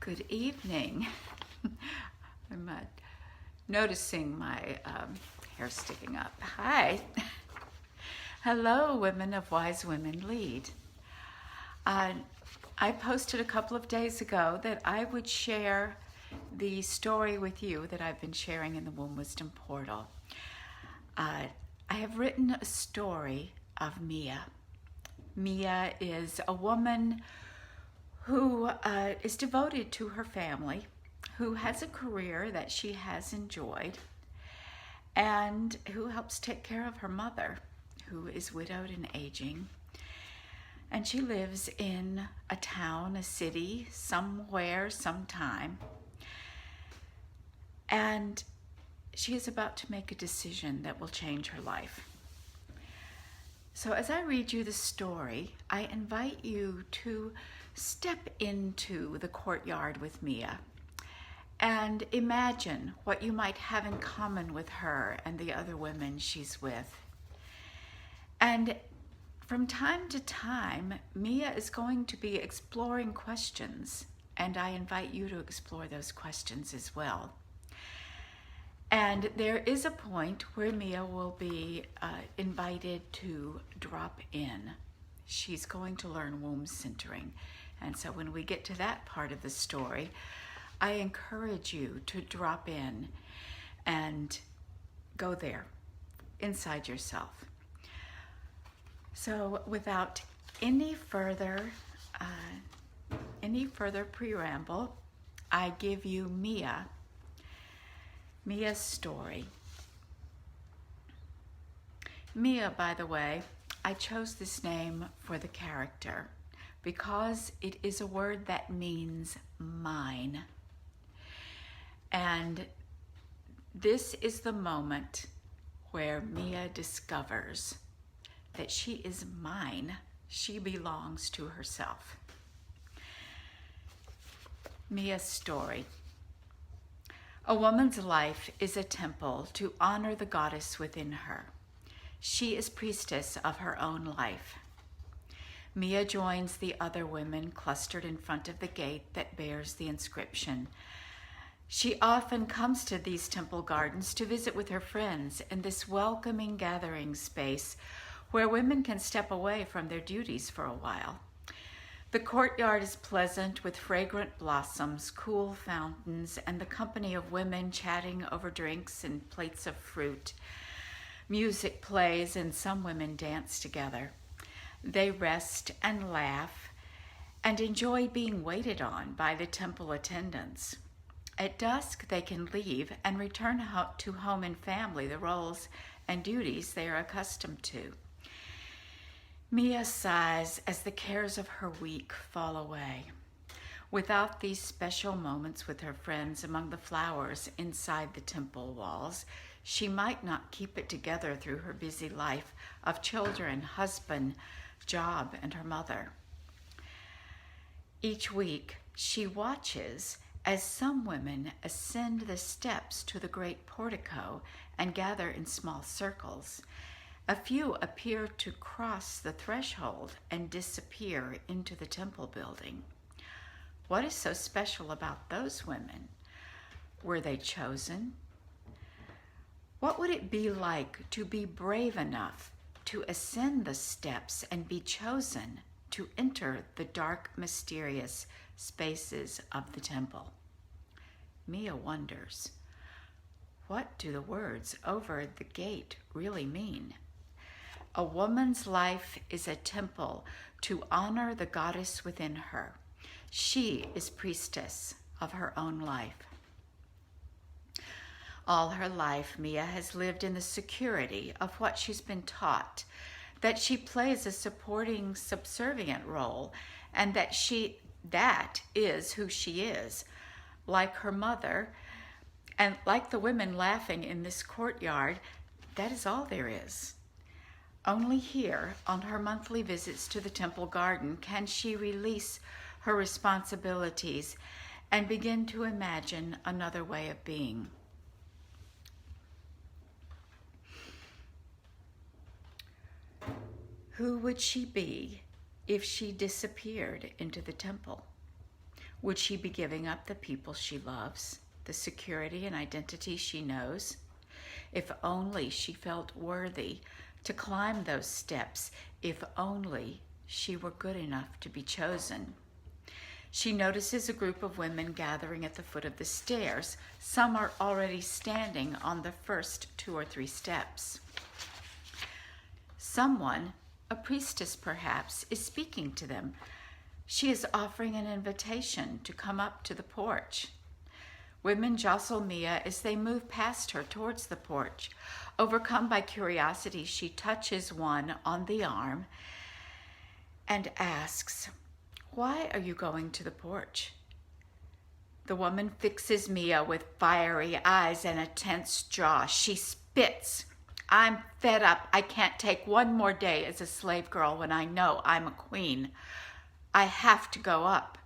Good evening. I'm noticing my hair sticking up. Hi. Hello, women of Wise Women Lead. I posted a couple of days ago that I would share the story with you that I've been sharing in the Womb Wisdom Portal. I have written a story of Mia. Mia is a woman who is devoted to her family, who has a career that she has enjoyed, and who helps take care of her mother, who is widowed and aging. And she lives in a town, a city, somewhere, sometime. And she is about to make a decision that will change her life. So as I read you the story, I invite you to step into the courtyard with Mia and imagine what you might have in common with her and the other women she's with. And from time to time, Mia is going to be exploring questions, and I invite you to explore those questions as well. And there is a point where Mia will be invited to drop in. She's going to learn womb centering. And so when we get to that part of the story, I encourage you to drop in and go there, inside yourself. So without any further preamble, I give you Mia's story. Mia, by the way, I chose this name for the character because it is a word that means mine. And this is the moment where Mia discovers that she is mine. She belongs to herself. Mia's story. A woman's life is a temple to honor the goddess within her. She is priestess of her own life. Mia joins the other women clustered in front of the gate that bears the inscription. She often comes to these temple gardens to visit with her friends in this welcoming gathering space where women can step away from their duties for a while. The courtyard is pleasant with fragrant blossoms, cool fountains, and the company of women chatting over drinks and plates of fruit. Music plays and some women dance together. They rest and laugh and enjoy being waited on by the temple attendants. At dusk, they can leave and return to home and family, the roles and duties they are accustomed to. Mia sighs as the cares of her week fall away. Without these special moments with her friends among the flowers inside the temple walls, she might not keep it together through her busy life of children, husband, job, and her mother. Each week, she watches as some women ascend the steps to the great portico and gather in small circles. A few appear to cross the threshold and disappear into the temple building. What is so special about those women? Were they chosen? What would it be like to be brave enough to ascend the steps and be chosen to enter the dark, mysterious spaces of the temple? Mia wonders, what do the words over the gate really mean? A woman's life is a temple to honor the goddess within her. She is priestess of her own life. All her life, Mia has lived in the security of what she's been taught, that she plays a supporting, subservient role, and that is who she is. Like her mother, and like the women laughing in this courtyard, that is all there is. Only here, on her monthly visits to the temple garden, can she release her responsibilities and begin to imagine another way of being. Who would she be if she disappeared into the temple? Would she be giving up the people she loves, the security and identity she knows? If only she felt worthy to climb those steps, if only she were good enough to be chosen. She notices a group of women gathering at the foot of the stairs. Some are already standing on the first 2 or 3 steps. Someone, a priestess perhaps, is speaking to them. She is offering an invitation to come up to the porch. Women jostle Mia as they move past her towards the porch. Overcome by curiosity, she touches one on the arm and asks, "Why are you going to the porch?" The woman fixes Mia with fiery eyes and a tense jaw. She spits. "I'm fed up. I can't take one more day as a slave girl when I know I'm a queen. I have to go up."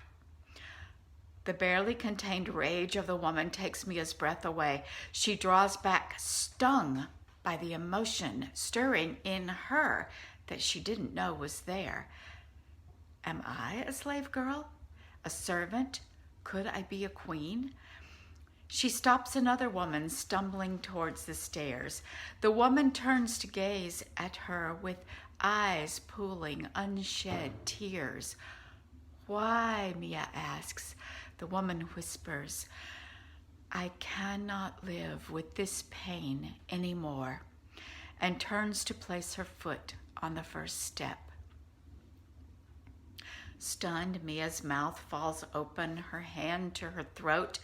The barely contained rage of the woman takes Mia's breath away. She draws back, stung by the emotion stirring in her that she didn't know was there. Am I a slave girl? A servant? Could I be a queen? She stops another woman stumbling towards the stairs. The woman turns to gaze at her with eyes pooling unshed tears. "Why?" Mia asks. The woman whispers, "I cannot live with this pain anymore," and turns to place her foot on the first step. Stunned, Mia's mouth falls open, her hand to her throat,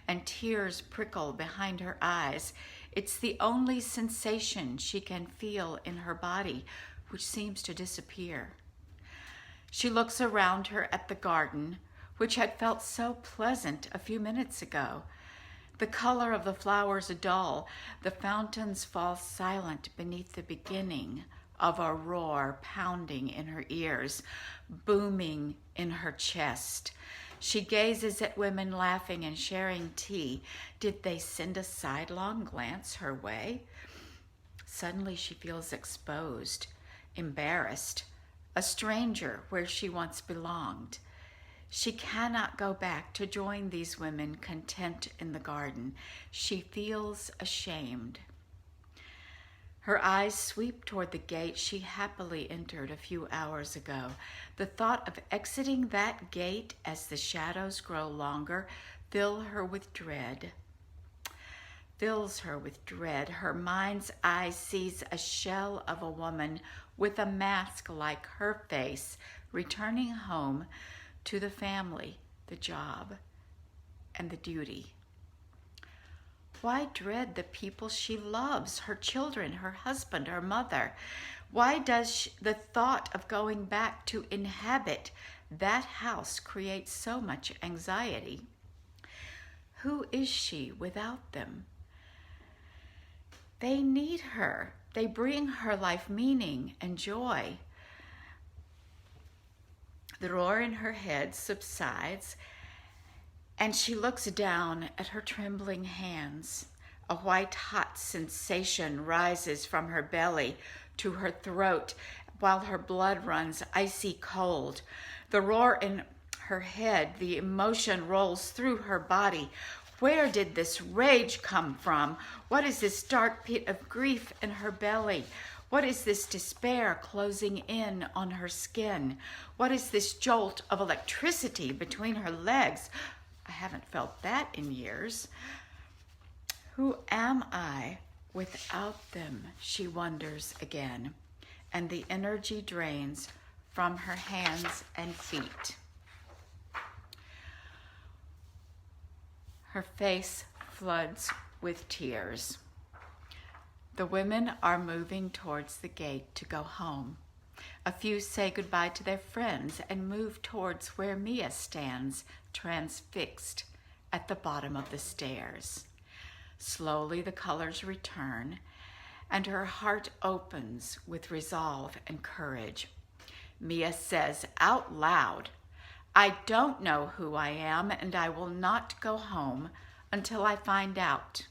and tears prickle behind her eyes. It's the only sensation she can feel in her body, which seems to disappear. She looks around her at the garden, which had felt so pleasant a few minutes ago. The color of the flowers dull. The fountains fall silent beneath the beginning of a roar pounding in her ears, booming in her chest. She gazes at women laughing and sharing tea. Did they send a sidelong glance her way? Suddenly she feels exposed, embarrassed, a stranger where she once belonged. She cannot go back to join these women content in the garden. She feels ashamed. Her eyes sweep toward the gate she happily entered a few hours ago. The thought of exiting that gate as the shadows grow longer fills her with dread. Her mind's eye sees a shell of a woman with a mask like her face returning home to the family, the job, and the duty. Why dread the people she loves, her children, her husband, her mother? Why does the thought of going back to inhabit that house create so much anxiety? Who is she without them? They need her. They bring her life meaning and joy. The roar in her head subsides, and she looks down at her trembling hands. A white-hot sensation rises from her belly to her throat, while her blood runs icy cold. The roar in her head, the emotion rolls through her body. Where did this rage come from? What is this dark pit of grief in her belly? What is this despair closing in on her skin? What is this jolt of electricity between her legs? I haven't felt that in years. Who am I without them? She wonders again, and the energy drains from her hands and feet. Her face floods with tears. The women are moving towards the gate to go home. A few say goodbye to their friends and move towards where Mia stands, transfixed at the bottom of the stairs. Slowly the colors return, and her heart opens with resolve and courage. Mia says out loud, "I don't know who I am, and I will not go home until I find out."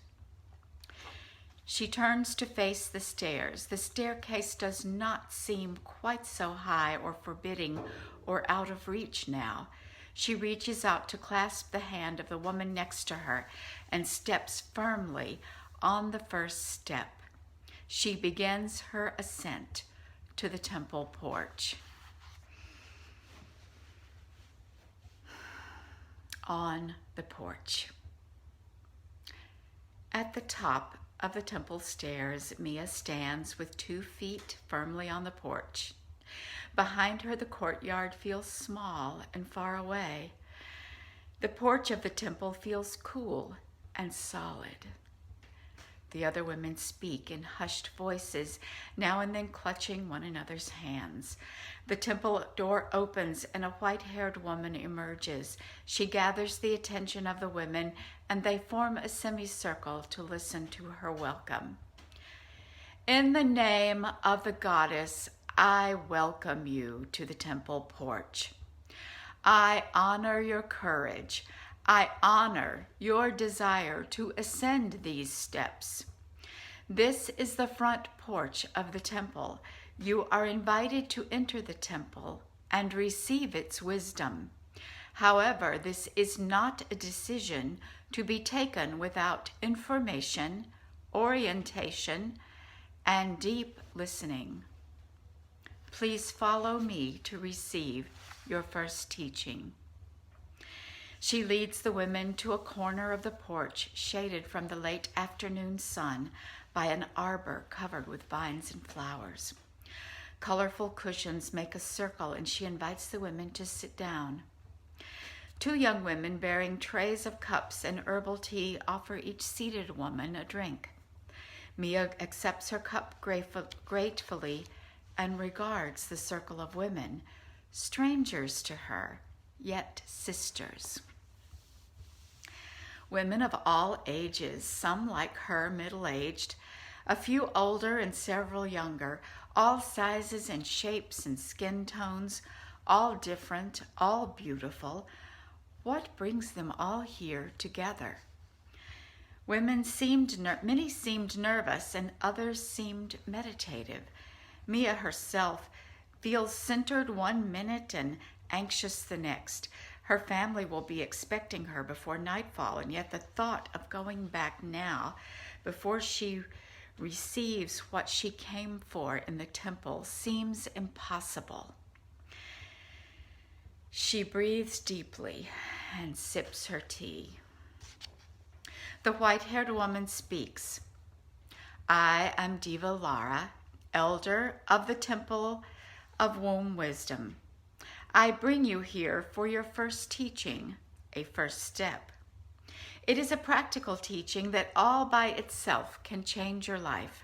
She turns to face the stairs. The staircase does not seem quite so high or forbidding or out of reach now. She reaches out to clasp the hand of the woman next to her and steps firmly on the first step. She begins her ascent to the temple porch. On the porch. At the top of the temple stairs, Mia stands with 2 feet firmly on the porch. Behind her, the courtyard feels small and far away. The porch of the temple feels cool and solid. The other women speak in hushed voices, now and then clutching one another's hands. The temple door opens and a white-haired woman emerges. She gathers the attention of the women, and they form a semicircle to listen to her welcome. In the name of the goddess, I welcome you to the temple porch. I honor your courage. I honor your desire to ascend these steps. This is the front porch of the temple. You are invited to enter the temple and receive its wisdom. However, this is not a decision to be taken without information, orientation, and deep listening. Please follow me to receive your first teaching. She leads the women to a corner of the porch, shaded from the late afternoon sun by an arbor covered with vines and flowers. Colorful cushions make a circle, and she invites the women to sit down. 2 young women bearing trays of cups and herbal tea offer each seated woman a drink. Mia accepts her cup gratefully and regards the circle of women, strangers to her, yet sisters. Women of all ages, some like her middle-aged, a few older and several younger, all sizes and shapes and skin tones, all different, all beautiful. What brings them all here together? Many seemed nervous and others seemed meditative. Mia herself feels centered one minute and anxious the next. Her family will be expecting her before nightfall, and yet the thought of going back now, before she receives what she came for in the temple, seems impossible. She breathes deeply and sips her tea. The white-haired woman speaks. I am Diva Lara, elder of the Temple of Womb Wisdom. I bring you here for your first teaching, a first step. It is a practical teaching that all by itself can change your life.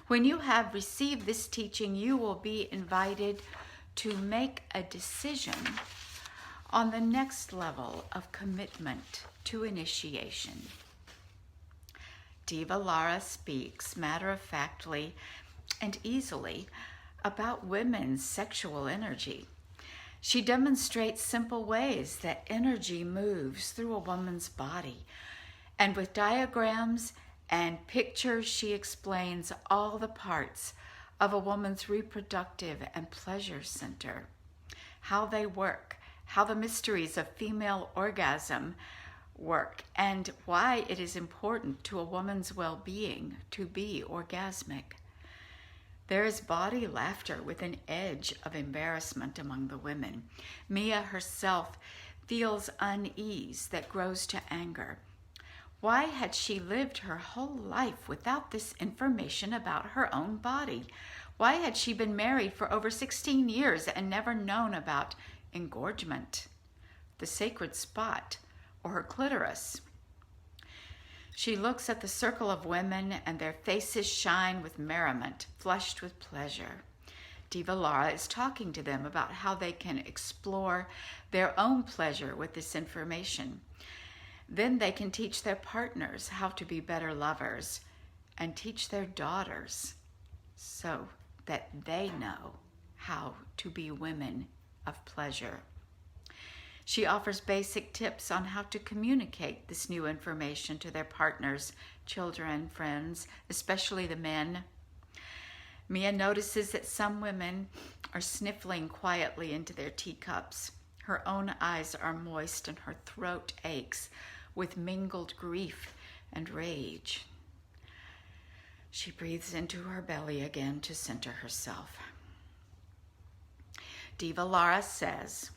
When you have received this teaching, you will be invited to make a decision on the next level of commitment to initiation. Diva Lara speaks matter-of-factly and easily about women's sexual energy. She demonstrates simple ways that energy moves through a woman's body, and with diagrams and pictures, she explains all the parts of a woman's reproductive and pleasure center, how they work, how the mysteries of female orgasm work, and why it is important to a woman's well-being to be orgasmic. There is body laughter with an edge of embarrassment among the women. Mia herself feels unease that grows to anger. Why had she lived her whole life without this information about her own body? Why had she been married for over 16 years and never known about engorgement, the sacred spot, or her clitoris? She looks at the circle of women, and their faces shine with merriment, flushed with pleasure. Diva Lara is talking to them about how they can explore their own pleasure with this information. Then they can teach their partners how to be better lovers and teach their daughters so that they know how to be women of pleasure. She offers basic tips on how to communicate this new information to their partners, children, friends, especially the men. Mia notices that some women are sniffling quietly into their teacups. Her own eyes are moist and her throat aches with mingled grief and rage. She breathes into her belly again to center herself. Diva Lara says,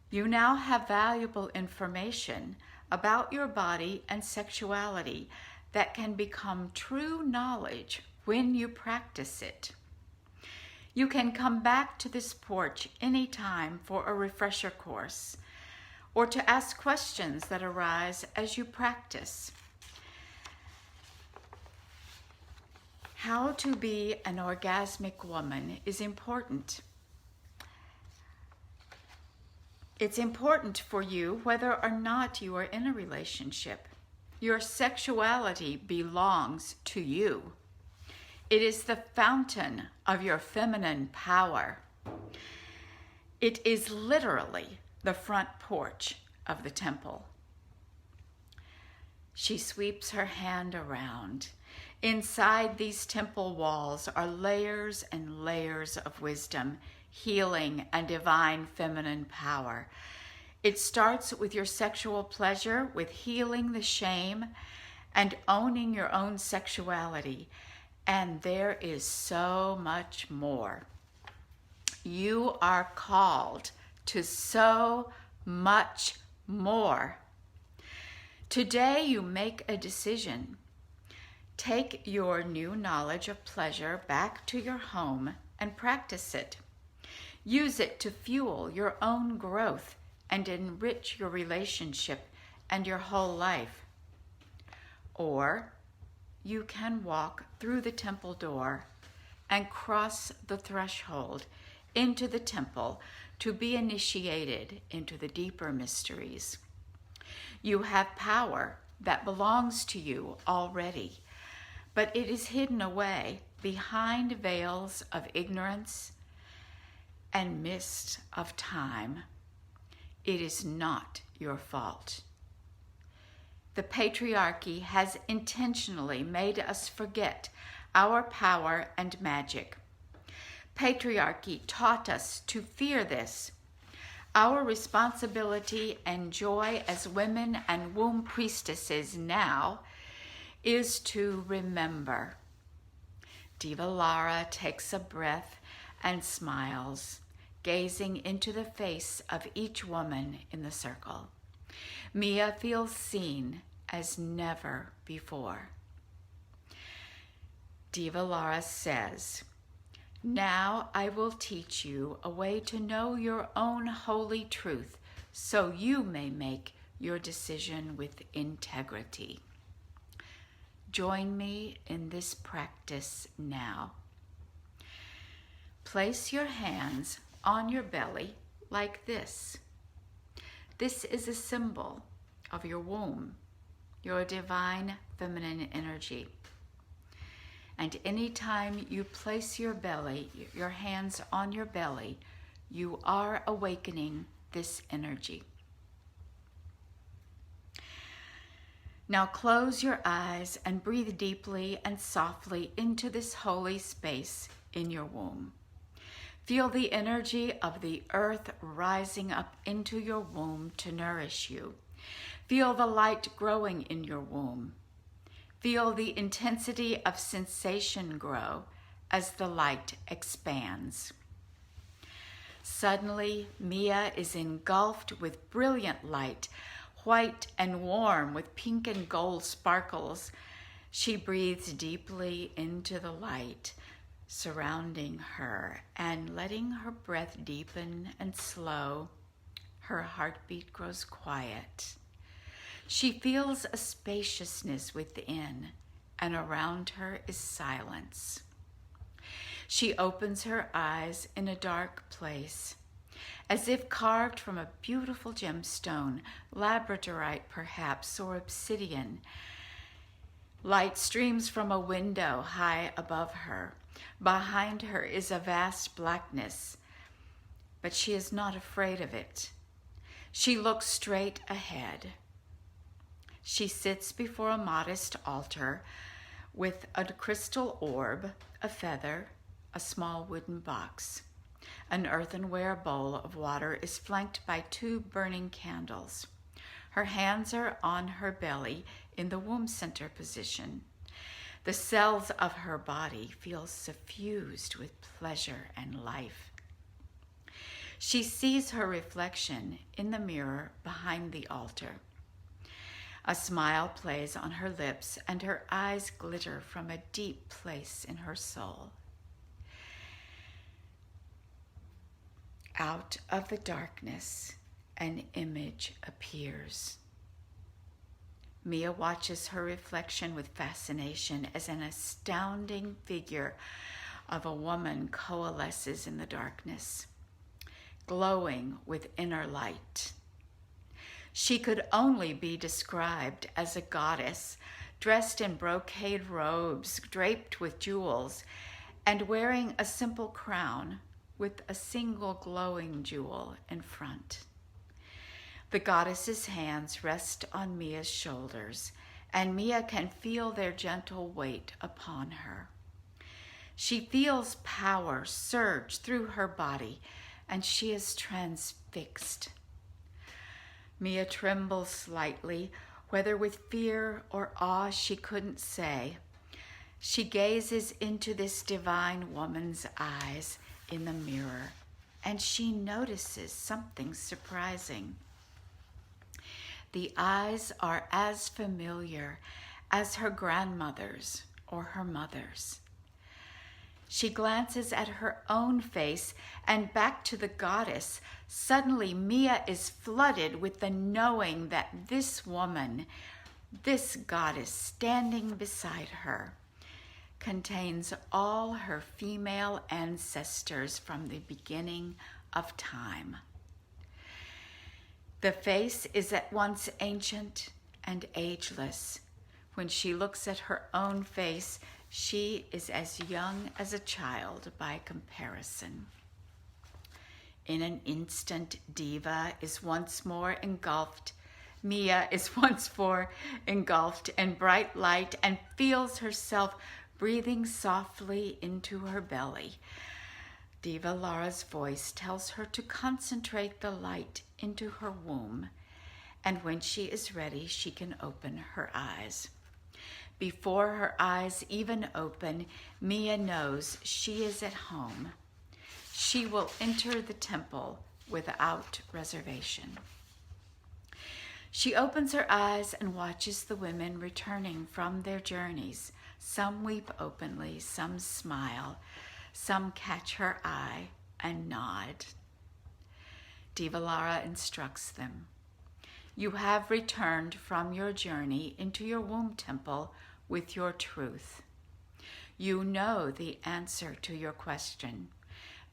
"You now have valuable information about your body and sexuality that can become true knowledge when you practice it. You can come back to this porch anytime for a refresher course or to ask questions that arise as you practice. How to be an orgasmic woman is important. It's important for you whether or not you are in a relationship. Your sexuality belongs to you. It is the fountain of your feminine power. It is literally the front porch of the temple." She sweeps her hand around. Inside these temple walls are layers and layers of wisdom, healing, and divine feminine power. It starts with your sexual pleasure, with healing the shame and owning your own sexuality. And there is so much more. You are called to so much more. Today you make a decision. Take your new knowledge of pleasure back to your home and practice it. Use it to fuel your own growth and enrich your relationship and your whole life. Or you can walk through the temple door and cross the threshold into the temple to be initiated into the deeper mysteries. You have power that belongs to you already, but it is hidden away behind veils of ignorance and mist of time. It is not your fault. The patriarchy has intentionally made us forget our power and magic. Patriarchy taught us to fear this. Our responsibility and joy as women and womb priestesses now is to remember. Diva Lara takes a breath and smiles, gazing into the face of each woman in the circle. Mia feels seen as never before. Diva Lara says, "Now I will teach you a way to know your own holy truth so you may make your decision with integrity. Join me in this practice now. Place your hands on your belly like this. This is a symbol of your womb, your divine feminine energy. And anytime you place your hands on your belly, you are awakening this energy. Now close your eyes and breathe deeply and softly into this holy space in your womb. Feel the energy of the earth rising up into your womb to nourish you. Feel the light growing in your womb. Feel the intensity of sensation grow as the light expands. Suddenly, Mia is engulfed with brilliant light, white and warm with pink and gold sparkles. She breathes deeply into the light surrounding her and letting her breath deepen and slow. Her heartbeat grows quiet. She feels a spaciousness within, and around her is silence. She opens her eyes in a dark place, as if carved from a beautiful gemstone, labradorite perhaps, or obsidian. Light streams from a window high above her. Behind her is a vast blackness, but she is not afraid of it. She looks straight ahead. She sits before a modest altar with a crystal orb, a feather, a small wooden box. An earthenware bowl of water is flanked by 2 burning candles. Her hands are on her belly in the womb center position. The cells of her body feel suffused with pleasure and life. She sees her reflection in the mirror behind the altar. A smile plays on her lips, and her eyes glitter from a deep place in her soul. Out of the darkness, an image appears. Mia watches her reflection with fascination as an astounding figure of a woman coalesces in the darkness, glowing with inner light. She could only be described as a goddess, dressed in brocade robes, draped with jewels, and wearing a simple crown with a single glowing jewel in front. The goddess's hands rest on Mia's shoulders, and Mia can feel their gentle weight upon her. She feels power surge through her body, and she is transfixed. Mia trembles slightly, whether with fear or awe she couldn't say. She gazes into this divine woman's eyes in the mirror, and she notices something surprising. The eyes are as familiar as her grandmother's or her mother's. She glances at her own face and back to the goddess. Suddenly, Mia is flooded with the knowing that this woman, this goddess standing beside her, contains all her female ancestors from the beginning of time. The face is at once ancient and ageless. When she looks at her own face, she is as young as a child by comparison. In an instant, Diva is once more engulfed. Mia is once more engulfed in bright light and feels herself breathing softly into her belly. Diva Lara's voice tells her to concentrate the light into her womb, and when she is ready, she can open her eyes. Before her eyes even open, Mia knows she is at home. She will enter the temple without reservation. She opens her eyes and watches the women returning from their journeys. Some weep openly, some smile, some catch her eye and nod. Diva Lara instructs them. You have returned from your journey into your womb temple with your truth. You know the answer to your question.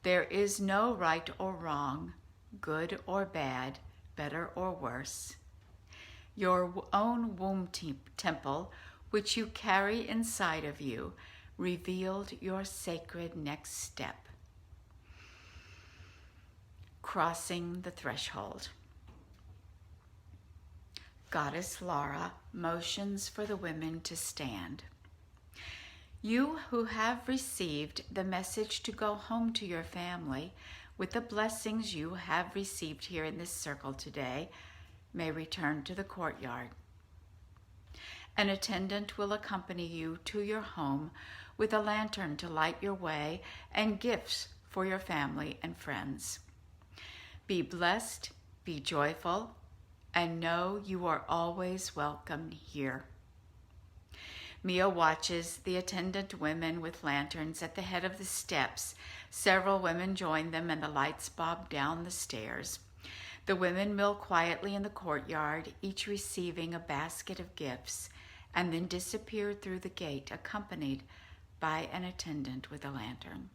There is no right or wrong, good or bad, better or worse. Your own womb temple, which you carry inside of you, revealed your sacred next step. Crossing the threshold. Goddess Lara motions for the women to stand. You who have received the message to go home to your family with the blessings you have received here in this circle today may return to the courtyard. An attendant will accompany you to your home with a lantern to light your way and gifts for your family and friends. Be blessed, be joyful, and know you are always welcome here. Mia watches the attendant women with lanterns at the head of the steps. Several women join them and the lights bob down the stairs. The women mill quietly in the courtyard, each receiving a basket of gifts, and then disappear through the gate accompanied by an attendant with a lantern.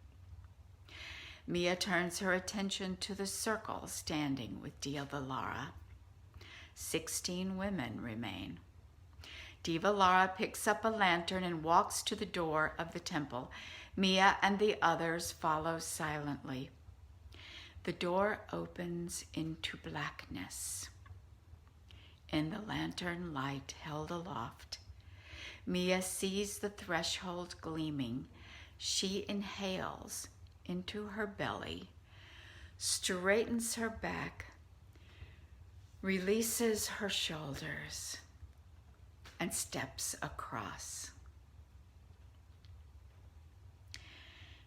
Mia turns her attention to the circle standing with Diva Lara. 16 women remain. Diva Lara picks up a lantern and walks to the door of the temple. Mia and the others follow silently. The door opens into blackness. In the lantern light held aloft, Mia sees the threshold gleaming. She inhales into her belly straightens her back, releases her shoulders, and steps across.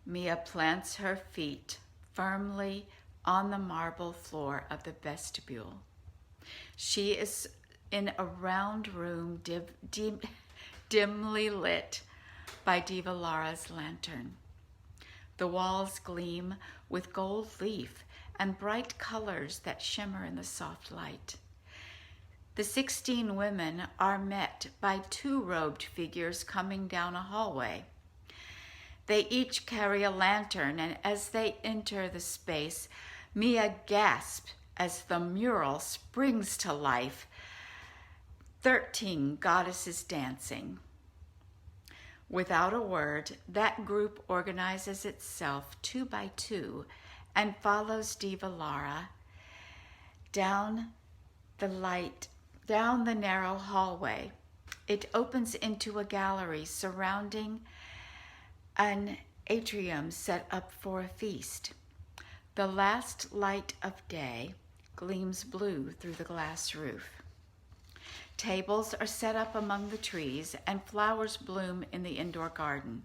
Mia plants her feet firmly on the marble floor of the vestibule. She is in a round room dimly lit by Diva Lara's lantern. The walls gleam with gold leaf and bright colors that shimmer in the soft light. The 16 women are met by 2 robed figures coming down a hallway. They each carry a lantern, and as they enter the space, Mia gasps as the mural springs to life. 13 goddesses dancing. Without a word, that group organizes itself 2 by 2 and follows Diva Lara down the narrow hallway. It opens into a gallery surrounding an atrium set up for a feast. The last light of day gleams blue through the glass roof. Tables are set up among the trees and flowers bloom in the indoor garden.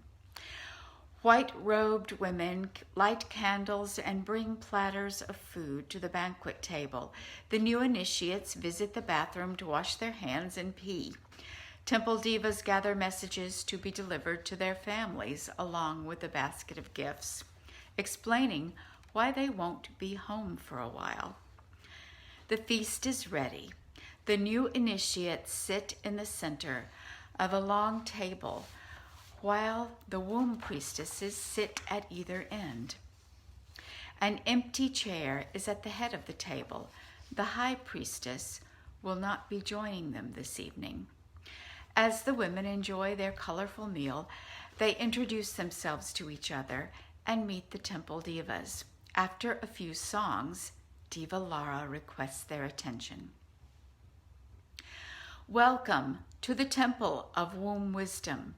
White-robed women light candles and bring platters of food to the banquet table. The new initiates visit the bathroom to wash their hands and pee. Temple divas gather messages to be delivered to their families along with a basket of gifts, explaining why they won't be home for a while. The feast is ready. The new initiates sit in the center of a long table, while the womb priestesses sit at either end. An empty chair is at the head of the table. The high priestess will not be joining them this evening. As the women enjoy their colorful meal, they introduce themselves to each other and meet the temple divas. After a few songs, Diva Lara requests their attention. Welcome to the Temple of Womb Wisdom.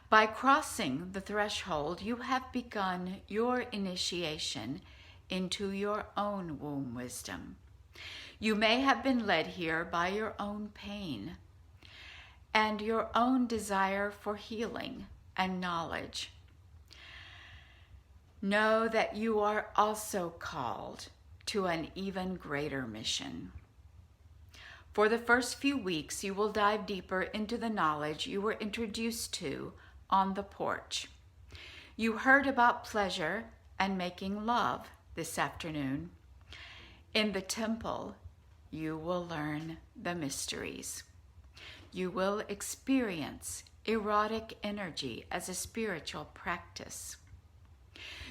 By crossing the threshold, you have begun your initiation into your own womb wisdom. You may have been led here by your own pain and your own desire for healing and knowledge. Know that you are also called to an even greater mission. For the first few weeks, you will dive deeper into the knowledge you were introduced to on the porch. You heard about pleasure and making love this afternoon. In the temple, you will learn the mysteries. You will experience erotic energy as a spiritual practice.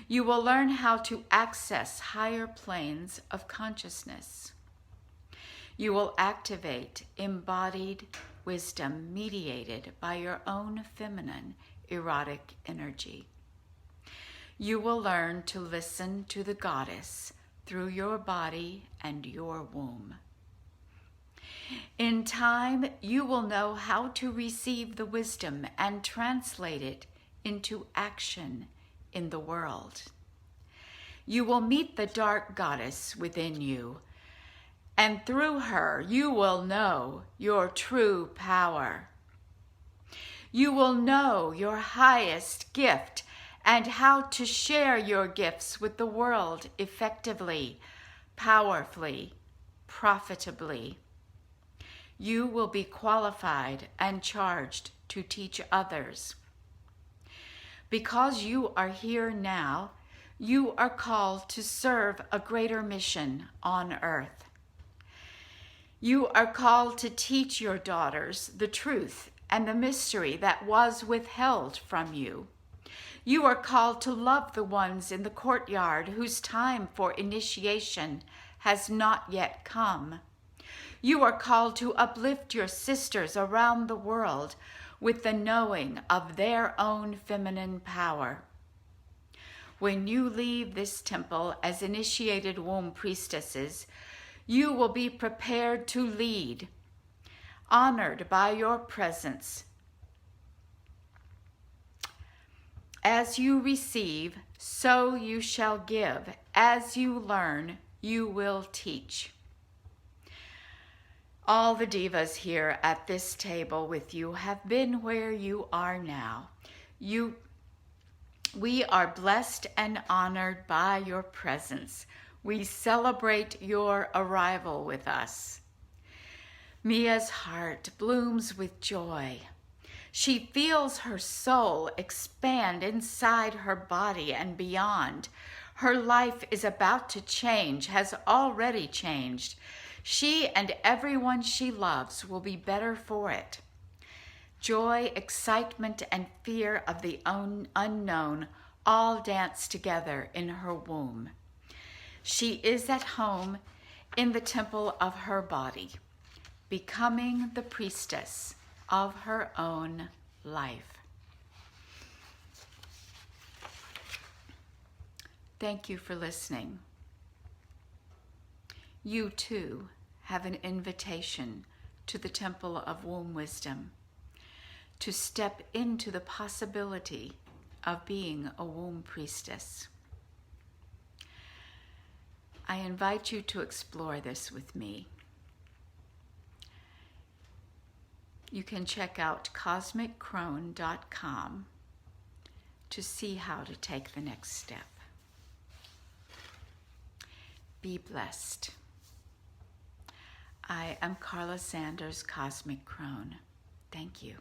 You will learn how to access higher planes of consciousness. You will activate embodied wisdom mediated by your own feminine erotic energy. You will learn to listen to the goddess through your body and your womb. In time, you will know how to receive the wisdom and translate it into action in the world. You will meet the dark goddess within you, and through her, you will know your true power. You will know your highest gift and how to share your gifts with the world effectively, powerfully, profitably. You will be qualified and charged to teach others. Because you are here now, you are called to serve a greater mission on earth. You are called to teach your daughters the truth and the mystery that was withheld from you. You are called to love the ones in the courtyard whose time for initiation has not yet come. You are called to uplift your sisters around the world with the knowing of their own feminine power. When you leave this temple as initiated womb priestesses, you will be prepared to lead, honored by your presence. As you receive, so you shall give. As you learn, you will teach. All the divas here at this table with you have been where you are now. We are blessed and honored by your presence. We celebrate your arrival with us. Mia's heart blooms with joy. She feels her soul expand inside her body and beyond. Her life is about to change, has already changed. She and everyone she loves will be better for it. Joy, excitement, and fear of the unknown all dance together in her womb. She is at home in the temple of her body, becoming the priestess of her own life. Thank you for listening. You too have an invitation to the Temple of Womb Wisdom to step into the possibility of being a womb priestess. I invite you to explore this with me. You can check out cosmiccrone.com to see how to take the next step. Be blessed. I am Carla Sanders, Cosmic Crone. Thank you.